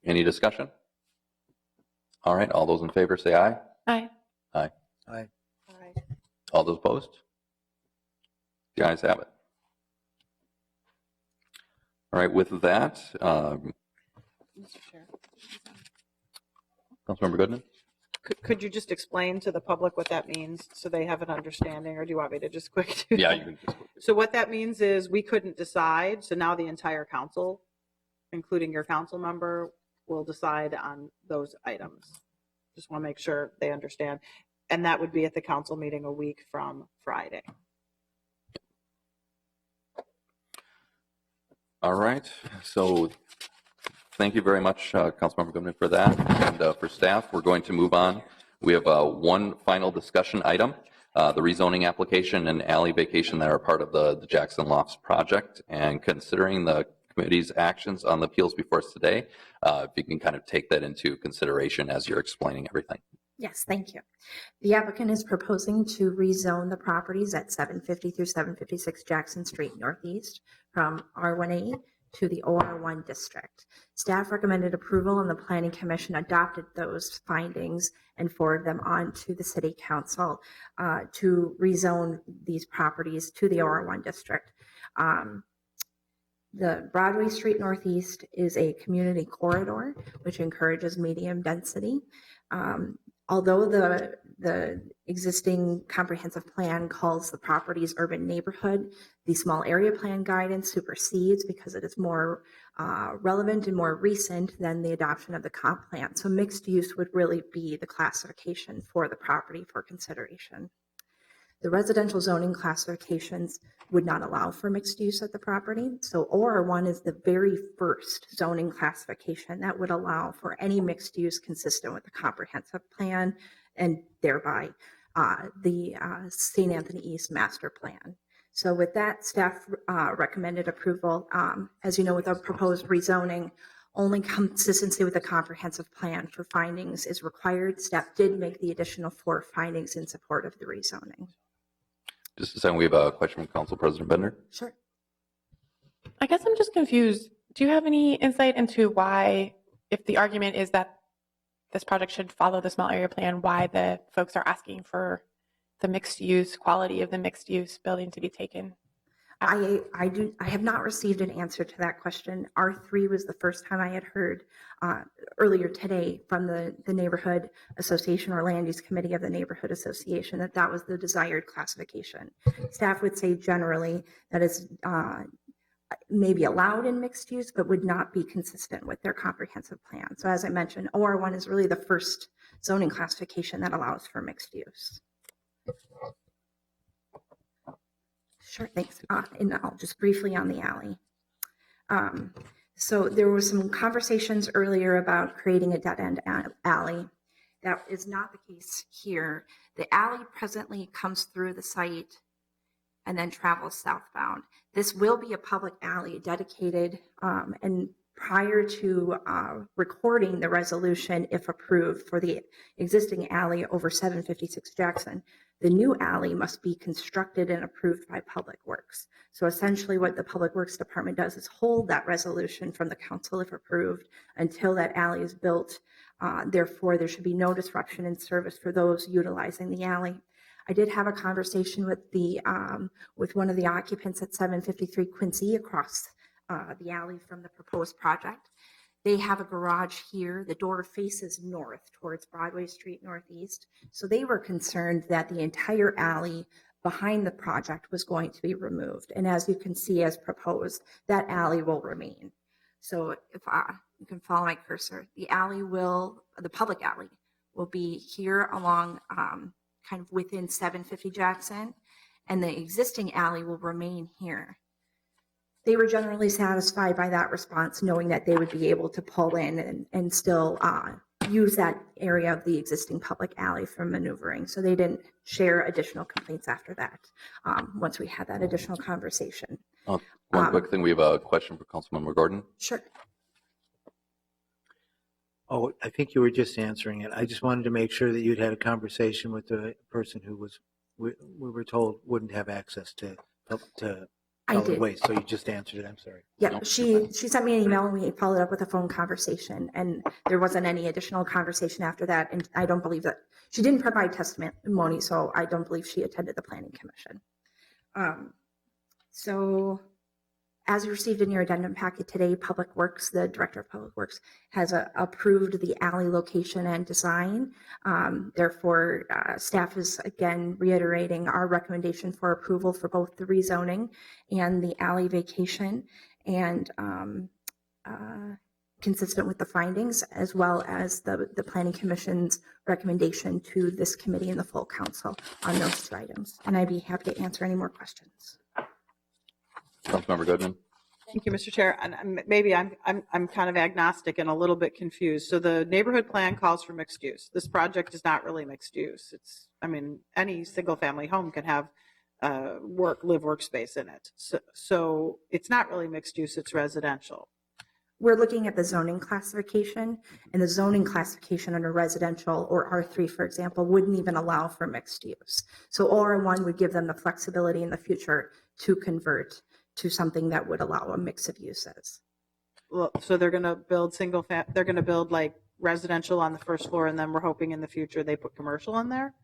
Any discussion? All right, all those in favor say aye. Aye. Aye. Aye. All those opposed? The ayes have it. All right, with that, Mr. Chair. Councilmember Goodman? Could you just explain to the public what that means so they have an understanding, or do you want me to just quick do Yeah, that? you can just. So what that means is we couldn't decide, so now the entire council, including your council member, will decide on those items. Just want to make sure they understand. And that would be at the council meeting a week from Friday. All right, so thank you very much, Councilmember Goodman, for that. And for staff, we're going to move on. We have one final discussion item, the rezoning application and alley vacation that are part of the Jackson Lofts project. And considering the committee's actions on the appeals before us today, if you can kind of take that into consideration as you're explaining everything. Yes, thank you. The applicant is proposing to rezone the properties at 750 through 756 Jackson Street Northeast from R1A to the OR1 district. Staff recommended approval and the Planning Commission adopted those findings and forwarded them on to the City Council to rezone these properties to the OR1 district. The Broadway Street Northeast is a community corridor, which encourages medium density. Although the existing comprehensive plan calls the properties urban neighborhood, the small area plan guidance supersedes because it is more relevant and more recent than the adoption of the comp plan. So mixed use would really be the classification for the property for consideration. The residential zoning classifications would not allow for mixed use at the property. So OR1 is the very first zoning classification that would allow for any mixed use consistent with the comprehensive plan and thereby the St. Anthony East master plan. So with that, staff recommended approval. As you know, with the proposed rezoning, only consistency with the comprehensive plan for findings is required. Staff did make the additional 4 findings in support of the rezoning. Just a second, we have a question from Council President Bender. Sure. I guess I'm just confused. Do you have any insight into why, if the argument is that this project should follow the small area plan, why the folks are asking for the mixed use quality of the mixed use building to be taken? I have not received an answer to that question. R3 was the first time I had heard earlier today from the neighborhood association or land use committee of the neighborhood association that was the desired classification. Staff would say generally that is maybe allowed in mixed use, but would not be consistent with their comprehensive plan. So as I mentioned, OR1 is really the first zoning classification that allows for mixed use. Sure, thanks. And I'll just briefly on the alley. So there was some conversations earlier about creating a dead-end alley. That is not the case here. The alley presently comes through the site and then travels southbound. This will be a public alley dedicated, and prior to recording the resolution, if approved, for the existing alley over 756 Jackson, the new alley must be constructed and approved by Public Works. So essentially what the Public Works Department does is hold that resolution from the council if approved until that alley is built. Therefore, there should be no disruption in service for those utilizing the alley. I did have a conversation with with one of the occupants at 753 Quincy across the alley from the proposed project. They have a garage here. The door faces north towards Broadway Street Northeast. So they were concerned that the entire alley behind the project was going to be removed. And as you can see, as proposed, that alley will remain. So if you can follow my cursor, the public alley will be here along kind of within 750 Jackson, and the existing alley will remain here. They were generally satisfied by that response, knowing that they would be able to pull in and still use that area of the existing public alley for maneuvering. So they didn't share additional complaints after that, once we had that additional conversation. One quick thing, we have a question for Councilmember Gordon. Sure. Oh, I think you were just answering it. I just wanted to make sure that you'd had a conversation with the person who was we were told wouldn't have access to I solid did. waste, so you just answered it. I'm sorry. Yeah, Nope, she sent me an email and we followed up with a phone conversation, and there wasn't any additional conversation after that. And I don't believe that she didn't provide testimony, so I don't believe she attended the planning commission. So as received in your addendum packet today, Public Works, the Director of Public Works, has approved the alley location and design. Therefore, staff is again reiterating our recommendation for approval for both the rezoning and the alley vacation, and consistent with the findings, as well as the Planning Commission's recommendation to this committee and the full council on those two items. And I'd be happy to answer any more questions. Councilmember Goodman. Thank you, Mr. Chair. And maybe I'm kind of agnostic and a little bit confused. So the neighborhood plan calls for mixed use. This project is not really mixed use. It's, I mean, any single family home can have live workspace in it. So it's not really mixed use, it's residential. We're looking at the zoning classification, and the zoning classification under residential or R3, for example, wouldn't even allow for mixed use. So OR1 would give them the flexibility in the future to convert to something that would allow a mix of uses. Well, so they're going to build they're going to build like residential on the first floor, and then we're hoping in the future they put commercial in there?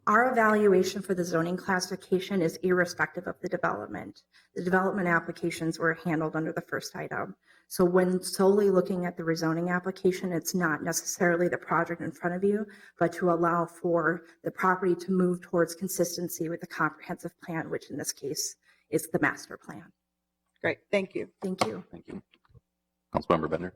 Our evaluation for the zoning classification is irrespective of the development. The development applications were handled under the first item. So when solely looking at the rezoning application, it's not necessarily the project in front of you, but to allow for the property to move towards consistency with the comprehensive plan, which in this case is the master plan. Great, thank you. Thank you. Thank you. Councilmember Bender.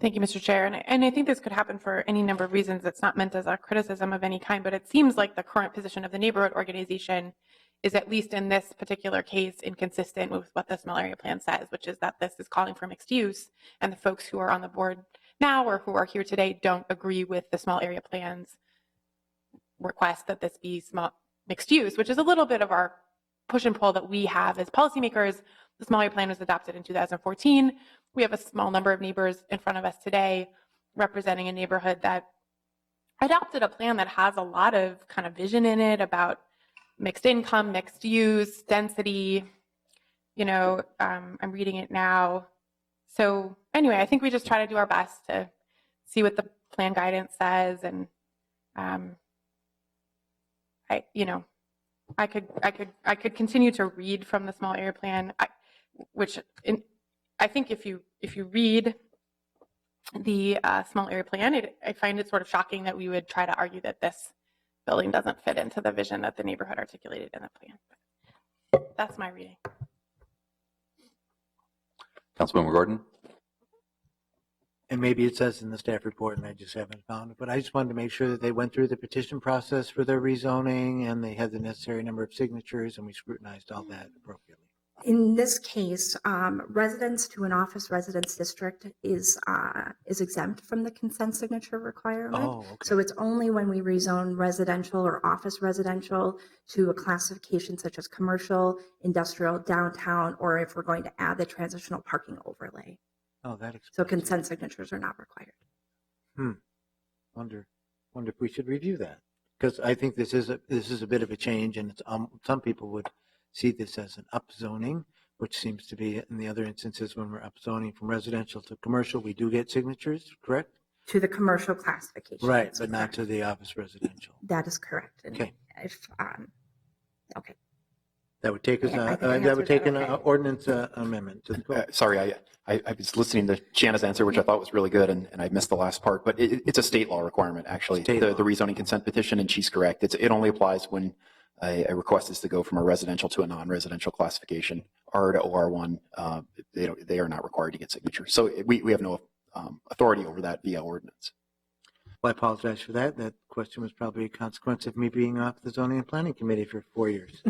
Thank you, Mr. Chair. And I think this could happen for any number of reasons. It's not meant as a criticism of any kind, but it seems like the current position of the neighborhood organization is, at least in this particular case, inconsistent with what the small area plan says, which is that this is calling for mixed use. And the folks who are on the board now or who are here today don't agree with the small area plan's request that this be mixed use, which is a little bit of our push and pull that we have as policymakers. The small area plan was adopted in 2014. We have a small number of neighbors in front of us today representing a neighborhood that adopted a plan that has a lot of kind of vision in it about mixed income, mixed use, density. You know, I'm reading it now. So anyway, I think we just try to do our best to see what the plan guidance says. And I could continue to read from the small area plan, I think if you read the small area plan, I find it sort of shocking that we would try to argue that this building doesn't fit into the vision that the neighborhood articulated in the plan. But that's my reading. Councilmember Gordon. And maybe it says in the staff report and I just haven't found it, but I just wanted to make sure that they went through the petition process for their rezoning and they had the necessary number of signatures and we scrutinized all that appropriately. In this case, residents to an office residence district is exempt from the consent signature requirement. Oh, okay. So it's only when we rezone residential or office residential to a classification such as commercial, industrial, downtown, or if we're going to add the transitional parking overlay. Oh, that explains. So consent signatures are not required. Wonder if we should review that, because I think this is a bit of a change, and it's, some people would see this as an upzoning, which seems to be in the other instances when we're upzoning from residential to commercial, we do get signatures, correct? To the commercial classification. Right, that's but not correct. to the office residential. That is correct. And Okay. If, okay. That would take us, Yeah, I think I that would answered take that an okay. ordinance amendment to the code. Sorry, I was listening to Shanna's answer, which I thought was really good, and I missed the last part. But it's a state law requirement, actually, State the law. rezoning consent petition, and she's correct. It only applies when a request is to go from a residential to a non-residential classification, R to OR1. They are not required to get signatures. So we have no authority over that via ordinance. Well, I apologize for that. That question was probably a consequence of me being off the zoning and planning committee for 4 years.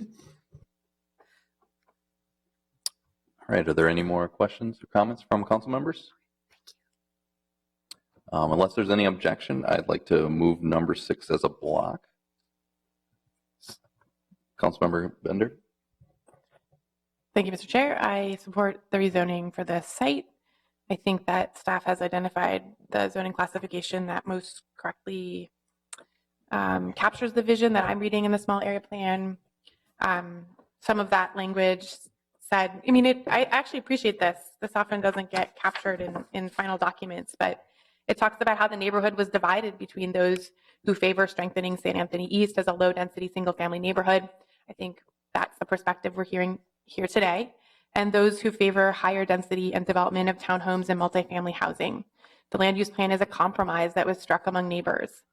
All right, are there any more questions or comments from council members? Unless there's any objection, I'd like to move number 6 as a block. Councilmember Bender. Thank you, Mr. Chair. I support the rezoning for this site. I think that staff has identified the zoning classification that most correctly captures the vision that I'm reading in the small area plan. Some of that language said, I mean, I actually appreciate this. This often doesn't get captured in final documents, but it talks about how the neighborhood was divided between those who favor strengthening St. Anthony East as a low-density single-family neighborhood. I think that's the perspective we're hearing here today. And those who favor higher density and development of townhomes and multifamily housing. The land use plan is a compromise that was struck among neighbors.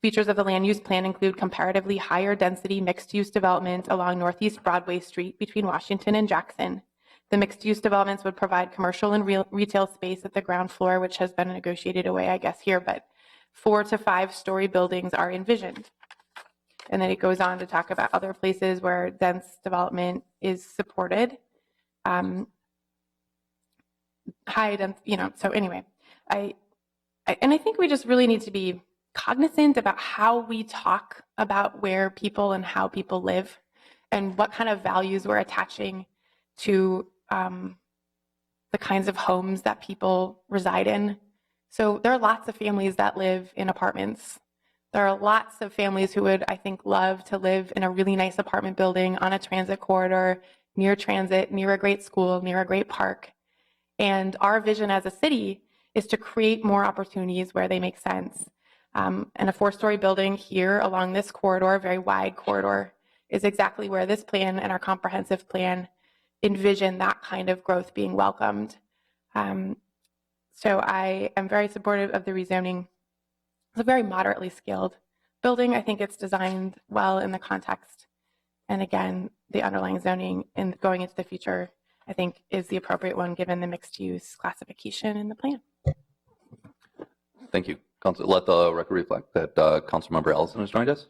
Features of the land use plan include comparatively higher density mixed-use development along Northeast Broadway Street between Washington and Jackson. The mixed-use developments would provide commercial and retail space at the ground floor, which has been negotiated away, I guess, here, but 4 to 5 story buildings are envisioned. And then it goes on to talk about other places where dense development is supported. High density, you know, so anyway, I think we just really need to be cognizant about how we talk about where people and how people live and what kind of values we're attaching to the kinds of homes that people reside in. So there are lots of families that live in apartments. There are lots of families who would, I think, love to live in a really nice apartment building on a transit corridor, near transit, near a great school, near a great park. And our vision as a city is to create more opportunities where they make sense. And a 4-story building here along this corridor, a very wide corridor, is exactly where this plan and our comprehensive plan envision that kind of growth being welcomed. So I am very supportive of the rezoning. It's a very moderately scaled building. I think it's designed well in the context. And again, the underlying zoning and going into the future, I think, is the appropriate one given the mixed use classification in the plan. Thank you. Let the record reflect that Councilmember Ellison has joined us.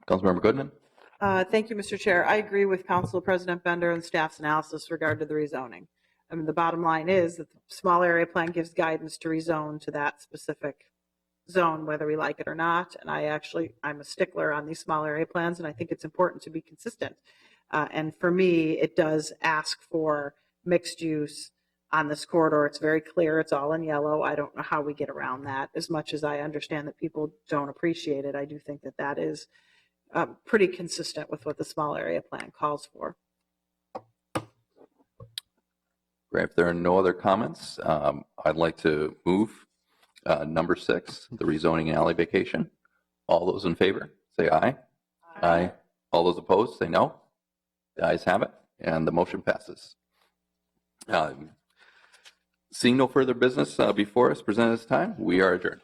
Councilmember Goodman. Thank you, Mr. Chair. I agree with Council President Bender and staff's analysis regard to the rezoning. I mean, the bottom line is that the small area plan gives guidance to rezone to that specific zone, whether we like it or not. And I'm a stickler on these small area plans, and I think it's important to be consistent. And for me, it does ask for mixed use on this corridor. It's very clear. It's all in yellow. I don't know how we get around that. As much as I understand that people don't appreciate it, I do think that that is pretty consistent with what the small area plan calls for. Great. If there are no other comments, I'd like to move number 6, the rezoning and alley vacation. All those in favor, say aye. Aye. All those opposed, say no. The ayes have it, and the motion passes. Seeing no further business before us presented this time, we are adjourned.